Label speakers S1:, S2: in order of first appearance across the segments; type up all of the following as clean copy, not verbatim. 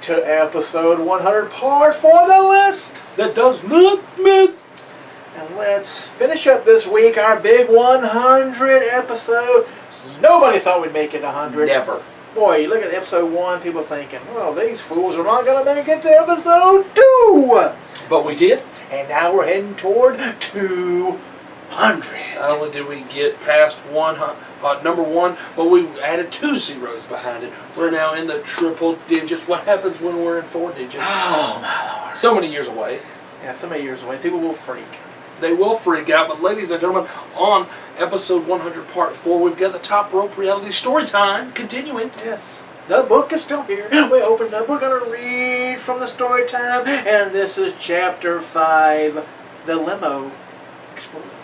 S1: to episode 100, part 4 the list
S2: that does not miss.
S1: And let's finish up this week our big 100 episode. Nobody thought we'd make it 100.
S2: Never.
S1: Boy, you look at episode 1, people thinking, well, these fools are not going to make it to episode 2.
S2: But we did.
S1: And now we're heading toward 200.
S2: Not only did we get past number 1, but we added 2 zeros behind it. We're now in the triple digits. What happens when we're in 4 digits?
S1: Oh, my Lord.
S2: So many years away.
S1: Yeah, so many years away. People will freak.
S2: They will freak out. But ladies and gentlemen, on episode 100, part 4, we've got the top rope reality story time continuing.
S1: Yes. The book is still here. We opened up. We're going to read from the story time. And this is chapter 5, The Limo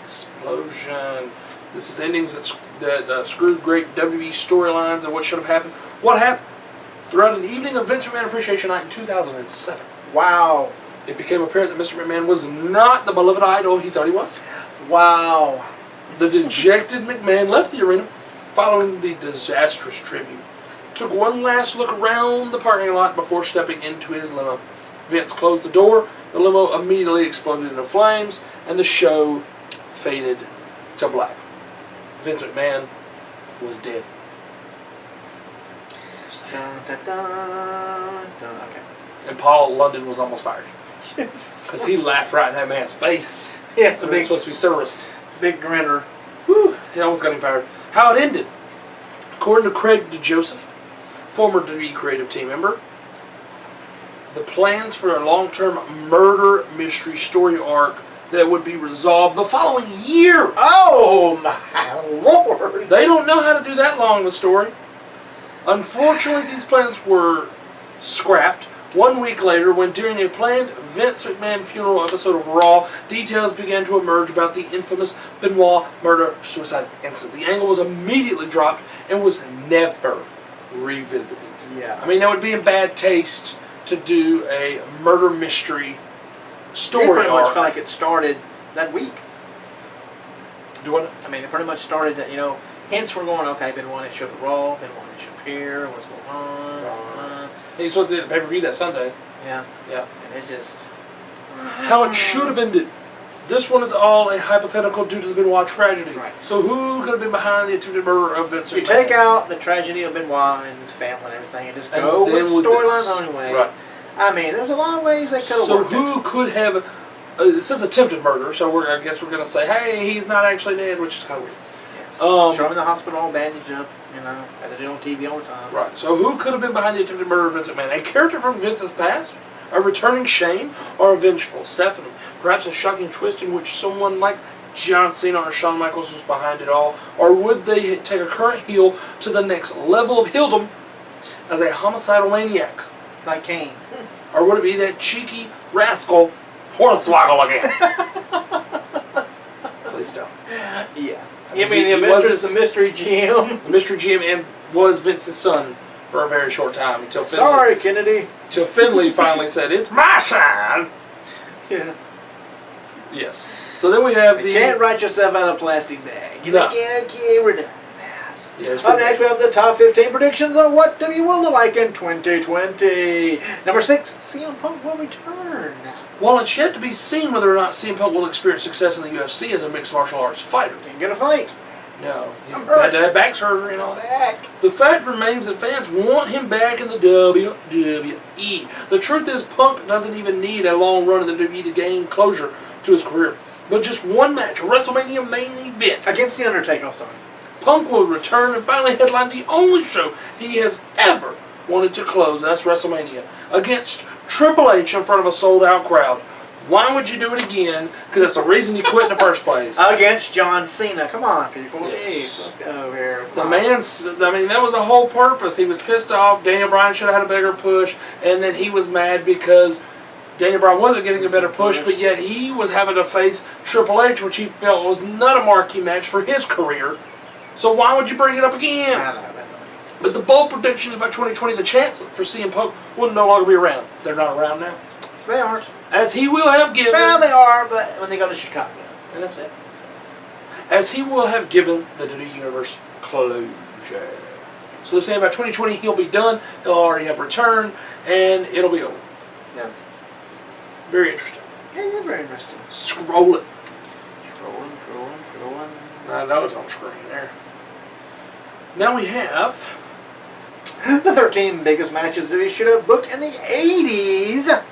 S2: Explosion. This is endings that screwed great WWE storylines and what should have happened. What happened? Throughout an evening of Vince McMahon Appreciation Night in 2007.
S1: Wow.
S2: It became apparent that Mr. McMahon was not the beloved idol he thought he was.
S1: Wow.
S2: The dejected McMahon left the arena following the disastrous tribute. Took one last look around the parking lot before stepping into his limo. Vince closed the door, the limo immediately exploded into flames, and the show faded to black. Vince McMahon was dead.
S1: Dun, dun, dun, dun. Okay.
S2: And Paul London was almost fired. Because he laughed right in that man's face.
S1: Yeah, it's
S2: So
S1: a
S2: it's
S1: big,
S2: supposed to be service.
S1: big grinner.
S2: Whew, he almost got him fired. How it ended. According to Craig DeJoseph, former WWE creative team member, the plans for a long-term murder mystery story arc that would be resolved the following year.
S1: Oh, my Lord.
S2: They don't know how to do that long of a story. Unfortunately, these plans were scrapped 1 week later when, during a planned Vince McMahon funeral episode of Raw, details began to emerge about the infamous Benoit murder-suicide incident. The angle was immediately dropped and was never revisited.
S1: Yeah.
S2: I mean, that would be in bad taste to do a murder mystery story
S1: It pretty much
S2: arc.
S1: felt like it started that week.
S2: Do what?
S1: I mean, it pretty much started, hints were going, okay, Benoit should have Raw, Benoit should appear, what's going on?
S2: He's supposed to do the pay-per-view that Sunday.
S1: Yeah.
S2: Yeah.
S1: And it just...
S2: How it should have ended. This one is all a hypothetical due to the Benoit tragedy.
S1: Right.
S2: So who could have been behind the attempted murder of Vince McMahon?
S1: You take out the tragedy of Benoit and his family and everything and just go with storylines anyway.
S2: Right.
S1: I mean, there's a lot of ways they could have
S2: So
S1: worked
S2: who
S1: it.
S2: could have... it says attempted murder, so I guess we're going to say, hey, he's not actually dead, which is kind of weird.
S1: Yes.
S2: Um,
S1: Show him in the hospital, bandaged up, as they do on TV all the time.
S2: Right, so who could have been behind the attempted murder of Vince McMahon? A character from Vince's past? A returning Shane? Or a vengeful Stephanie? Perhaps a shocking twist in which someone like John Cena or Shawn Michaels was behind it all? Or would they take a current heel to the next level of heeldom as a homicidal maniac?
S1: Like Kane.
S2: Or would it be that cheeky rascal Hornswoggle again? Please don't.
S1: Yeah.
S2: I
S1: You
S2: mean,
S1: mean
S2: he was
S1: the mystery GM?
S2: The mystery GM and was Vince's son for a very short time until Finley.
S1: Sorry, Kennedy.
S2: Till Finley finally said, "It's my son."
S1: Yeah.
S2: Yes. So then we have
S1: You
S2: the.
S1: can't write yourself out of a plastic bag.
S2: No.
S1: We're done.
S2: Yes.
S1: Up next, we have the top 15 predictions of what WWE will look like in 2020. Number 6, CM Punk will return.
S2: While it's yet to be seen whether or not CM Punk will experience success in the UFC as a mixed martial arts fighter.
S1: Can't get a fight.
S2: No. He
S1: I'm
S2: had to
S1: hurt.
S2: have back surgery and all that.
S1: Back.
S2: The fact remains that fans want him back in the WWE. The truth is, Punk doesn't even need a long run in the WWE to gain closure to his career. But just one match, a WrestleMania main event.
S1: Against The Undertaker, I'm sorry.
S2: Punk will return and finally headline the only show he has ever wanted to close, and that's WrestleMania, against Triple H in front of a sold-out crowd. Why would you do it again? Because that's the reason you quit in the first place.
S1: Against John Cena. Come on, people.
S2: Yes.
S1: Jeez, let's go here.
S2: The man's, I mean, that was the whole purpose. He was pissed off. Daniel Bryan should have had a bigger push, and then he was mad because Daniel Bryan wasn't getting a better push, but yet he was having to face Triple H, which he felt was not a marquee match for his career. So why would you bring it up again?
S1: I know, that makes sense.
S2: But the bold predictions about 2020, the chance for CM Punk will no longer be around. They're not around now.
S1: They aren't.
S2: As he will have given...
S1: Well, they are, but when they go to Chicago.
S2: And that's it. As he will have given the WWE Universe closure. So they're saying by 2020 he'll be done. He'll already have returned, and it'll be over.
S1: Yeah.
S2: Very interesting.
S1: Yeah, very interesting.
S2: Scrolling.
S1: Scrolling.
S2: I know it's on screen there. Now we have
S1: The 13 biggest matches that he should have booked in the 80s,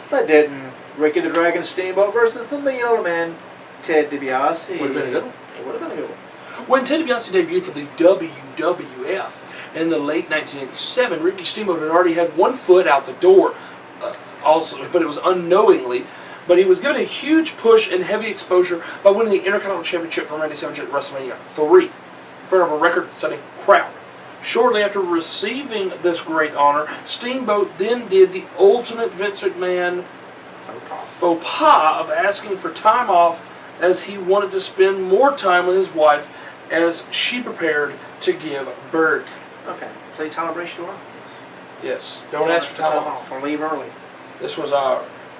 S1: but didn't. Ricky the Dragon Steamboat versus the Million Dollar Man, Ted DiBiase.
S2: Would have been a good one.
S1: It would have been a good one.
S2: When Ted DiBiase debuted for the WWF in the late 1987, Ricky Steamboat had already had one foot out the door, also, but it was unknowingly. But he was given a huge push and heavy exposure by winning the Intercontinental Championship from Randy Savage at WrestleMania 3 in front of a record-setting crowd. Shortly after receiving this great honor, Steamboat then did the ultimate Vince McMahon faux pas of asking for time off, as he wanted to spend more time with his wife as she prepared to give birth.
S1: Okay, so you tell her brace you off?
S2: Yes, don't ask for time off.
S1: Or leave early.
S2: This was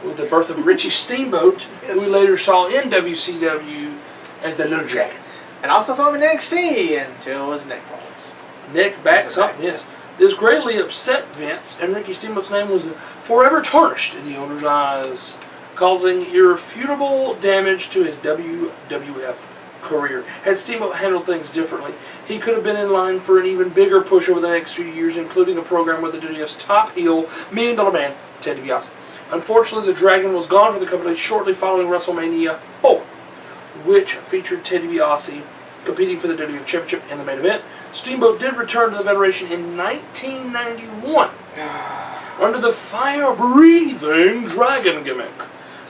S2: with the birth of Richie Steamboat, who we later saw in WCW as the Little Dragon.
S1: And also saw him in NXT until his neck problems.
S2: Nick backs up, yes. This greatly upset Vince, and Ricky Steamboat's name was forever tarnished in the owner's eyes, causing irrefutable damage to his WWF career. Had Steamboat handled things differently, he could have been in line for an even bigger push over the next few years, including a program with the WWF's top heel, Million Dollar Man, Ted DiBiase. Unfortunately, the Dragon was gone from the company shortly following WrestleMania 4, which featured Ted DiBiase competing for the WWF Championship in the main event. Steamboat did return to the Federation in 1991 under the fire-breathing Dragon gimmick.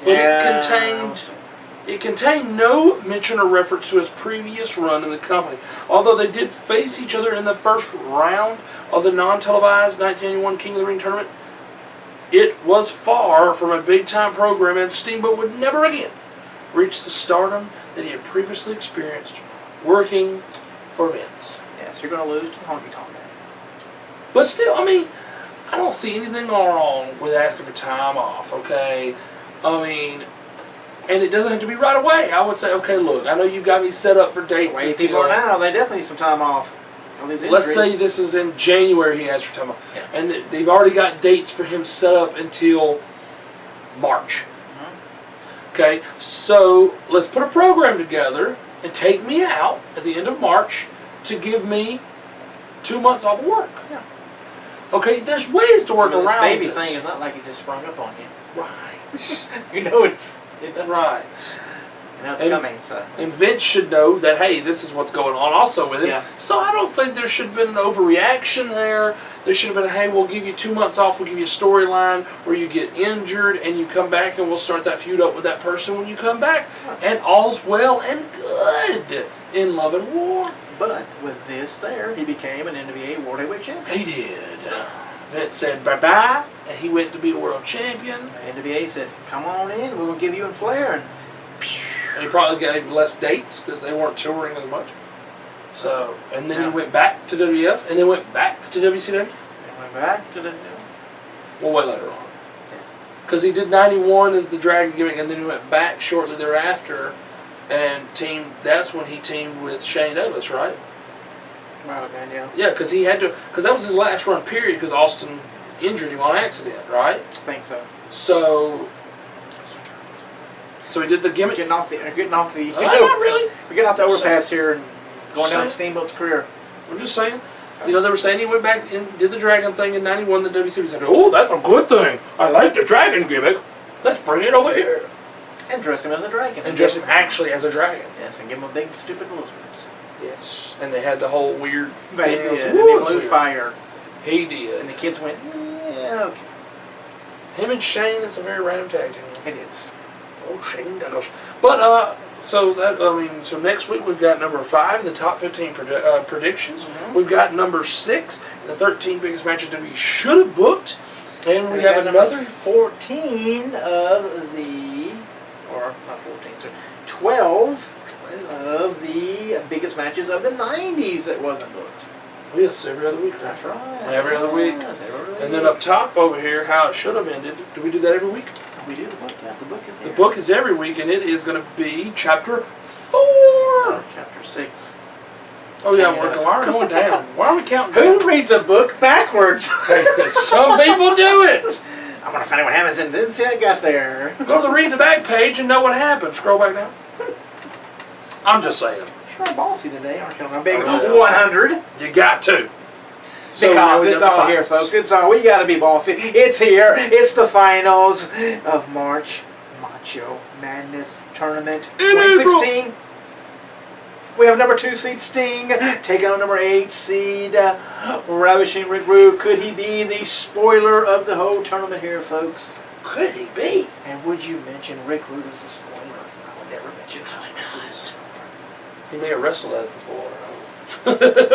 S2: But it contained no mention or reference to his previous run in the company. Although they did face each other in the first round of the non-televised 1991 King of the Ring tournament, it was far from a big-time program, and Steamboat would never again reach the stardom that he had previously experienced working for Vince.
S1: Yes, you're going to lose to the Honky Tonk Man.
S2: But still, I mean, I don't see anything wrong with asking for time off, okay? I mean, and it doesn't have to be right away. I would say, okay, look, I know you've got me set up for dates.
S1: The way people are now, they definitely need some time off.
S2: Let's say this is in January he asked for time off.
S1: Yeah.
S2: And they've already got dates for him set up until March. Okay, so let's put a program together and take me out at the end of March to give me 2 months off of work.
S1: Yeah.
S2: Okay, there's ways to work around
S1: this baby
S2: this.
S1: thing is not like it just sprung up on you.
S2: Right.
S1: You know it's
S2: right.
S1: You know it's coming. So.
S2: And Vince should know that, hey, this is what's going on also with him.
S1: Yeah.
S2: So I don't think there should have been an overreaction there. There should have been, hey, we'll give you 2 months off. We'll give you a storyline where you get injured and you come back, and we'll start that feud up with that person when you come back. And all's well and good in Love and War.
S1: But with this there, he became an NWA World Heavyweight Champion.
S2: He did. Vince said bye-bye, and he went to be a world champion.
S1: NWA said, come on in, we're going to give you and Flair.
S2: And he probably gave less dates because they weren't touring as much. So, and then he went back to WWF, and then went back to WCW.
S1: And went back to the...
S2: Well, way later on. Because he did 91 as the Dragon gimmick, and then he went back shortly thereafter and teamed. That's when he teamed with Shane Douglas, right?
S1: Might have been, yeah.
S2: Yeah, because he had to. Because that was his last run period. Because Austin injured him on accident, right?
S1: I think so.
S2: So he did the gimmick.
S1: Getting off the.
S2: Not really.
S1: We're getting off the overpass here and going down Steamboat's career.
S2: I'm just saying. You know, they were saying he went back and did the Dragon thing in 91. The WCW said, oh, that's a good thing. I like the Dragon gimmick. Let's bring it over here.
S1: And dress him as a dragon.
S2: And dress him actually as a dragon.
S1: Yes, and give him a big stupid lizards.
S2: Yes. And they had the whole weird...
S1: They did. And he blew fire.
S2: He did.
S1: And the kids went, yeah, okay.
S2: Him and Shane, it's a very random tag team.
S1: It is.
S2: Oh, Shane Douglas. But, so next week we've got number 5 in the top 15 predictions. Mm-hmm. We've got number 6 in the 13 biggest matches that we should have booked. And we have another
S1: 14 of the, or not 14, so 12 of the biggest matches of the 90s that wasn't booked.
S2: Yes, every other week.
S1: That's right.
S2: Every other week. And then up top over here, how it should have ended. Do we do that every week?
S1: We do the book, yes, the book is here.
S2: The book is every week, and it is going to be chapter 4.
S1: Oh, chapter 6.
S2: Oh yeah, why are we going down? Why are we counting down?
S1: Who reads a book backwards?
S2: Some people do it.
S1: I'm gonna find out what happens and didn't see I got there.
S2: Go to the read the back page and know what happened. Scroll back down. I'm just saying.
S1: Sure bossy today, aren't you? On a big 100.
S2: You got to. So
S1: because it's all here, folks. It's all, we gotta be bossy. It's here. It's the finals of March Macho Madness Tournament 2016. We have number 2 seed Sting taking on number 8 seed Ravishing Rick Rude. Could he be the spoiler of the whole tournament here, folks?
S2: Could he be?
S1: And would you mention Rick Rude as the spoiler? I would never mention Rick Rude as the spoiler.
S2: He may have wrestled as the spoiler.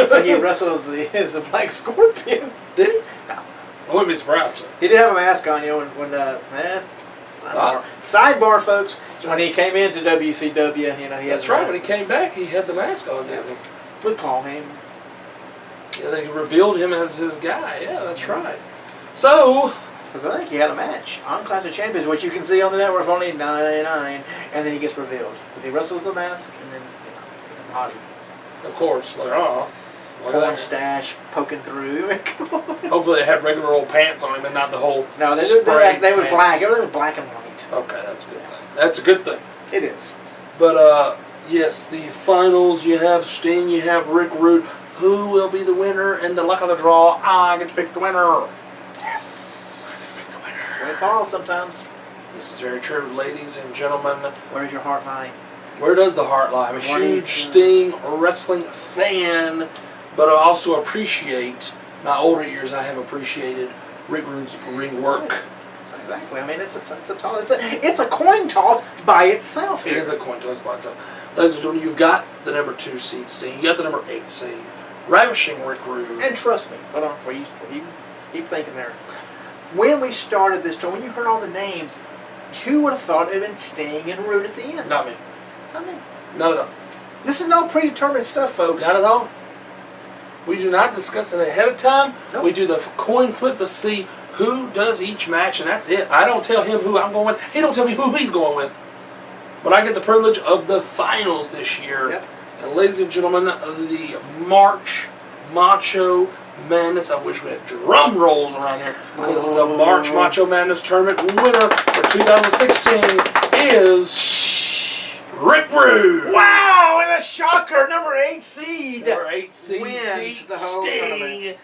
S1: Like he wrestled as the Black Scorpion.
S2: Did he?
S1: No.
S2: I wouldn't be surprised.
S1: He did have a mask on, you know, when sidebar, folks. When he came into WCW, you know, he had.
S2: That's right. When he came back, he had the mask on, didn't he?
S1: With Paul Heyman.
S2: Yeah, they revealed him as his guy. Yeah, that's right. So.
S1: Because I think he had a match on Clash of Champions, which you can see on the network for only $9.99, and then he gets revealed because he wrestles the mask and then the body.
S2: Of course, like
S1: porn stash poking through.
S2: Hopefully they had regular old pants on him and not the whole.
S1: No, they were black. Everything was black and white.
S2: Okay, that's a good thing. That's a good thing.
S1: It is.
S2: But yes, the finals. You have Sting. You have Rick Rude. Who will be the winner? And the luck of the draw. I get to pick the winner.
S1: Yes. Pick the winner. It falls sometimes.
S2: This is very true, ladies and gentlemen.
S1: Where's your heart lie?
S2: Where does the heart lie? I'm a huge Sting wrestling fan, but I also appreciate, my older years I have appreciated Rick Rude's ring work.
S1: Exactly. I mean, it's a coin toss by itself.
S2: It is a coin toss by itself. Ladies and gentlemen, you got the number 2 seed Sting. You got the number 8 seed Ravishing Rick Rude.
S1: And trust me, hold on, before you keep thinking there. When we started this tour, when you heard all the names, who would have thought it had been Sting and Rude at the end?
S2: Not me.
S1: I mean,
S2: not at all.
S1: This is no predetermined stuff, folks.
S2: Not at all. We do not discuss it ahead of time.
S1: Nope.
S2: We do the coin flip to see who does each match, and that's it. I don't tell him who I'm going with. He don't tell me who he's going with. But I get the privilege of the finals this year.
S1: Yep.
S2: And ladies and gentlemen, the March Macho Madness. I wish we had drum rolls around here. Because the March Macho Madness tournament winner for 2016 is Rick Rude.
S1: Wow, and a shocker, number 8 seed.
S2: Number 8 seed
S1: wins the whole tournament.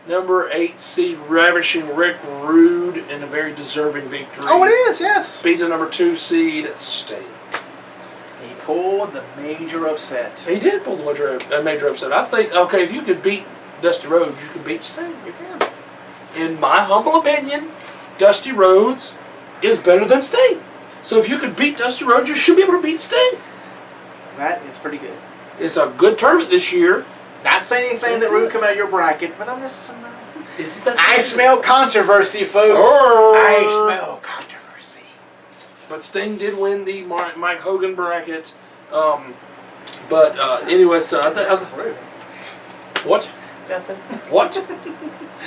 S2: Number 8 seed Ravishing Rick Rude in a very deserving victory.
S1: Oh, it is, yes.
S2: Beat the number 2 seed Sting.
S1: He pulled the major upset.
S2: He did pull the major upset. I think, okay, if you could beat Dusty Rhodes, you could beat Sting.
S1: You can.
S2: In my humble opinion, Dusty Rhodes is better than Sting. So if you could beat Dusty Rhodes, you should be able to beat Sting.
S1: That is pretty good.
S2: It's a good tournament this year.
S1: Not saying anything that Rude come out of your bracket, but I'm just...
S2: Isn't that
S1: I smell controversy, folks. I smell controversy.
S2: But Sting did win the Mike Hogan bracket. Anyway, so I think... What?
S1: Nothing.
S2: What?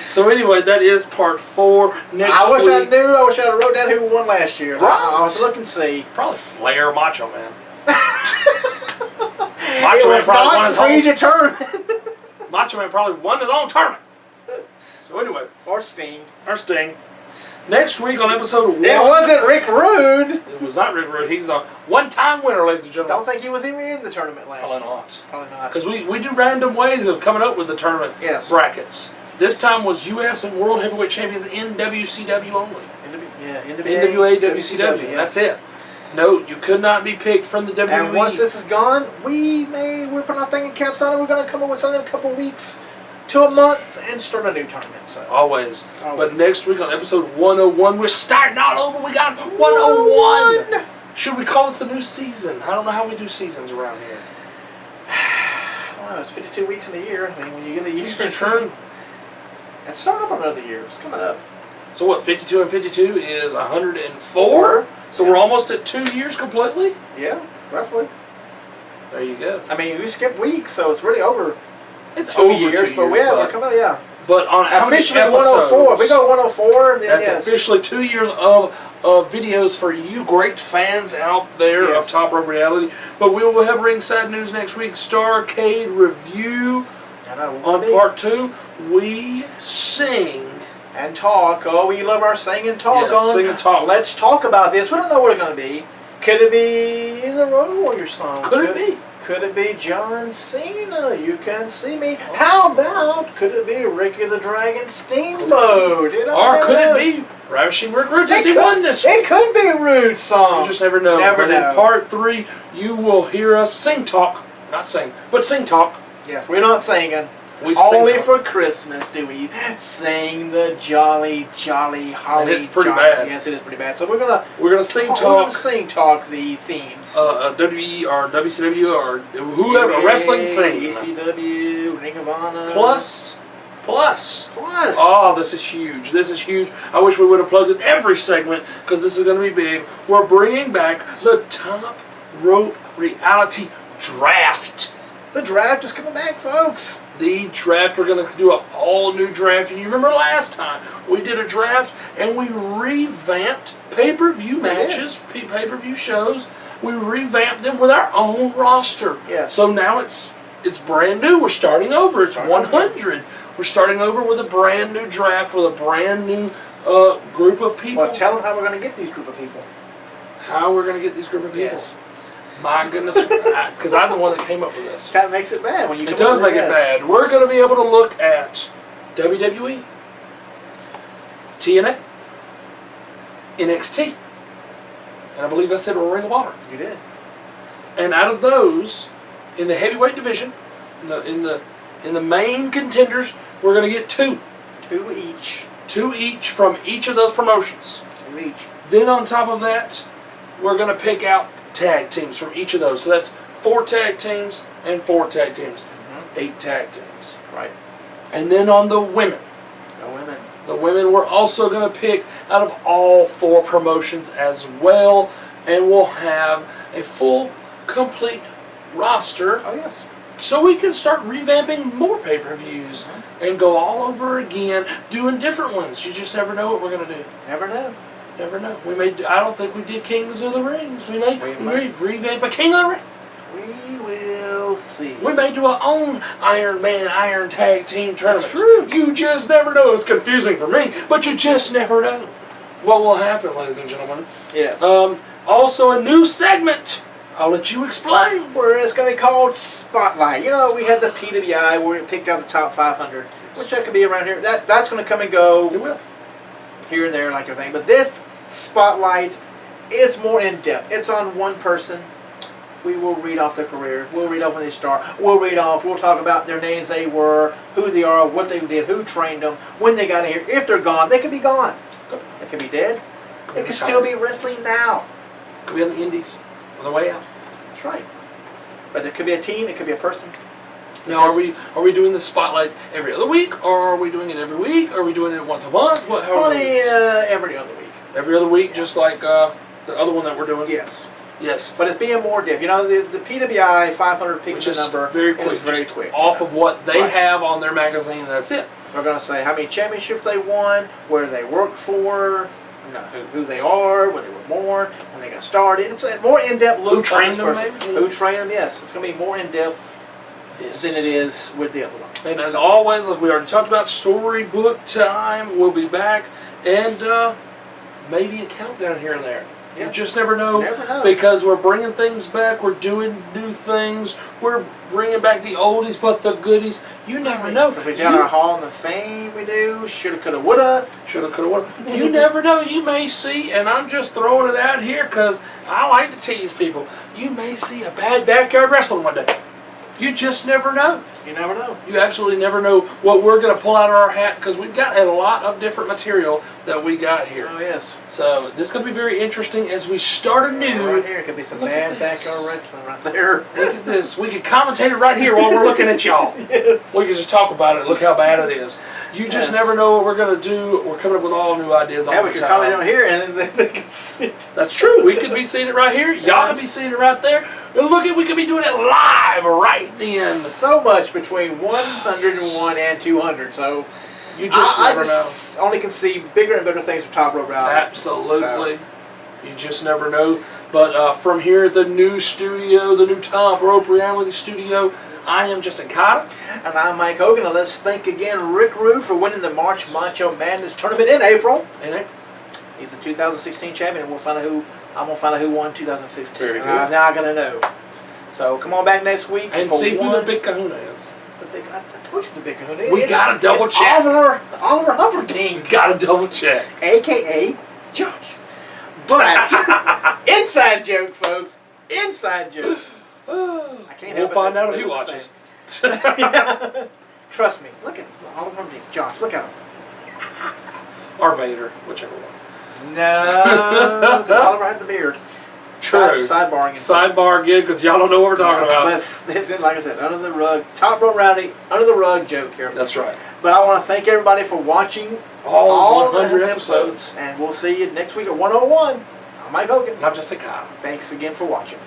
S2: So anyway, that is part 4.
S1: I wish I knew. I wish I wrote down who won last year.
S2: Right.
S1: I was looking to see.
S2: Probably Flair, Macho Man.
S1: It was not predetermined.
S2: Macho Man probably won his own tournament. So anyway.
S1: Or Sting.
S2: Next week on episode 1.
S1: It wasn't Rick Rude.
S2: It was not Rick Rude. He's a one-time winner, ladies and gentlemen.
S1: Don't think he was even in the tournament last year. Probably not.
S2: Because we do random ways of coming up with the tournament brackets. This time was U.S. and World Heavyweight Champions in WCW only. NWA, WCW.
S1: Yeah.
S2: That's it. No, you could not be picked from the WWE.
S1: And once this is gone, we're putting our thinking caps on it. We're going to come up with something in a couple weeks to a month and start a new tournament. So
S2: Always. But next week on episode 101, we're starting all over. We got 101. Should we call this a new season? I don't know how we do seasons around here.
S1: I don't know. It's 52 weeks in a year. I mean, when you get a year.
S2: It's true.
S1: It's starting up another year. It's coming up.
S2: So what, 52 and 52 is 104? So we're almost at 2 years completely?
S1: Yeah, roughly.
S2: There you go.
S1: I mean, we skipped weeks, so it's really over.
S2: It's
S1: 2
S2: over
S1: years,
S2: 2
S1: but
S2: years,
S1: we're coming up,
S2: But on how many
S1: Officially
S2: episodes?
S1: 104. If we go 104, then
S2: That's
S1: yes.
S2: officially 2 years of videos for you great fans out there of Top Rope Reality. But we will have ringside news next week. Starcade review on part 2. We sing
S1: and talk. Oh, we love our sing and talk
S2: Yes,
S1: on.
S2: sing and talk.
S1: Let's talk about this. We don't know what it's going to be. Could it be the Road Warrior song?
S2: Could it be?
S1: Could it be John Cena? You can see me. How about could it be Ricky the Dragon Steamboat? You know,
S2: Or could it be Ravishing Rick Rude since he won this week?
S1: It could be a Rude song.
S2: You just never know.
S1: Never
S2: but
S1: know.
S2: in part 3, you will hear us sing talk. Not sing, but sing talk.
S1: Yes, we're not singing.
S2: We
S1: Only
S2: sing
S1: for Christmas do we sing the jolly, jolly, holly.
S2: And it's pretty
S1: jolly.
S2: bad.
S1: Yes, it is pretty bad. So we're gonna
S2: sing
S1: We're
S2: talk.
S1: gonna sing talk the themes.
S2: WWE or WCW or whoever, a wrestling thing.
S1: ECW, Ring of Honor.
S2: Plus.
S1: Plus.
S2: Oh, this is huge. This is huge. I wish we would have plugged in every segment because this is going to be big. We're bringing back the Top Rope Reality Draft.
S1: The draft is coming back, folks.
S2: The draft, we're going to do an all-new draft. And you remember last time we did a draft and we revamped pay-per-view matches, pay-per-view shows. We revamped them with our own roster.
S1: Yes.
S2: So now it's brand new. We're starting over. It's 100. We're starting over with a brand new draft with a brand new group of people.
S1: Well, tell them how we're going to get these group of people.
S2: How we're going to get these group of people.
S1: Yes.
S2: My goodness, because I'm the one that came up with this.
S1: Kind of makes it bad when you.
S2: It does make it bad. We're going to be able to look at WWE, TNA, NXT, and I believe I said Ring of Honor.
S1: You did.
S2: And out of those, in the heavyweight division, in the main contenders, we're going to get 2.
S1: 2 each.
S2: 2 each from each of those promotions.
S1: 2 each.
S2: Then on top of that, we're going to pick out tag teams from each of those. So that's 4 tag teams and 4 tag teams. That's 8 tag teams.
S1: Right.
S2: And then on the women. The women we're also going to pick out of all 4 promotions as well. And we'll have a full, complete roster.
S1: Oh, yes.
S2: So we can start revamping more pay-per-views and go all over again, doing different ones. You just never know what we're going to do.
S1: Never know.
S2: Never know. I don't think we did Kings of the Rings. We may revamp a King of the Ring.
S1: We will see.
S2: We may do our own Iron Man, Iron Tag Team tournament.
S1: That's true.
S2: You just never know. It's confusing for me, but you just never know what will happen, ladies and gentlemen.
S1: Yes.
S2: Also, a new segment. I'll let you explain.
S1: Where it's going to be called Spotlight. You know, we had the PWI where we picked out the top 500, which that could be around here. That's going to come and go.
S2: It will.
S1: Here and there, like everything. But this Spotlight is more in depth. It's on one person. We will read off their career. We'll read off when they start. We'll talk about their names they were, who they are, what they did, who trained them, when they got in here. If they're gone, they could be gone. They could be dead. They could still be wrestling now.
S2: Could be on the indies. On the way out.
S1: That's right. But it could be a team. It could be a person.
S2: Now, are we doing the Spotlight every other week, or are we doing it every week? Are we doing it once a month?
S1: Only every other week.
S2: Every other week, just like the other one that we're doing?
S1: Yes.
S2: Yes.
S1: But it's being more depth. You know, the PWI 500 pick
S2: Which is
S1: number
S2: very quick.
S1: is very quick.
S2: Off of what they have on their magazine, that's it.
S1: We're going to say how many championships they won, where they worked for, you know, who they are, when they were born, when they got started. It's a more in-depth look.
S2: Who trained them, maybe?
S1: Who trained them, yes. It's going to be more in-depth than it is with the other one.
S2: And as always, like we already talked about, storybook time. We'll be back. And maybe a countdown here and there.
S1: Yeah.
S2: You just never know, because we're bringing things back. We're doing new things. We're bringing back the oldies but the goodies. You never know.
S1: Because we done our Hall of Fame, we do. Shoulda, coulda, woulda.
S2: Shoulda, coulda, woulda. You never know. You may see, and I'm just throwing it out here because I like to tease people. You may see a bad backyard wrestling one day. You just never know.
S1: You never know.
S2: You absolutely never know what we're going to pull out of our hat, because we've got a lot of different material that we got here.
S1: Oh, yes.
S2: So this is going to be very interesting as we start anew.
S1: Right here could be some bad backyard wrestling right there.
S2: Look at this. We could commentate it right here while we're looking at y'all.
S1: Yes.
S2: We could just talk about it. Look how bad it is. You just never know what we're going to do. We're coming up with all new ideas all the time.
S1: Yeah, we could comment on here and then they can see it.
S2: That's true. We could be seeing it right here. Y'all could be seeing it right there. And look, we could be doing it live right then.
S1: So much between 101 and 200. So
S2: You just
S1: I
S2: never know.
S1: just only can see bigger and bigger things for Top Rope Rowdy.
S2: Absolutely. You just never know. But from here at the new studio, the new Top Rope Reality Studio, I am Justin Cotter.
S1: And I'm Mike Hogan, and let's thank again Rick Rude for winning the March Macho Madness tournament in April. He's the 2016 champion, and I'm gonna find out who won 2015.
S2: Very good.
S1: I'm not gonna know. So come on back next week
S2: And
S1: for
S2: see who the big kahuna is.
S1: I told you the big kahuna is.
S2: We gotta double check.
S1: Oliver Humperdinck.
S2: Gotta double check.
S1: AKA Josh. But inside joke, folks. Inside joke. I can't
S2: We'll
S1: help
S2: find
S1: it.
S2: out if he watches.
S1: Trust me. Look at Oliver Humperdinck. Josh, look at him.
S2: Or Vader, whichever one.
S1: No, 'cause Oliver had the beard.
S2: True.
S1: Sidebar again.
S2: Sidebar again, because y'all don't know what we're talking about.
S1: But this is, like I said, under the rug, Top Rope Rowdy, under the rug joke here.
S2: That's right.
S1: But I want to thank everybody for watching
S2: All 100
S1: the
S2: episodes.
S1: And we'll see you next week at 101. I'm Mike Hogan.
S2: And I'm just a cop.
S1: Thanks again for watching.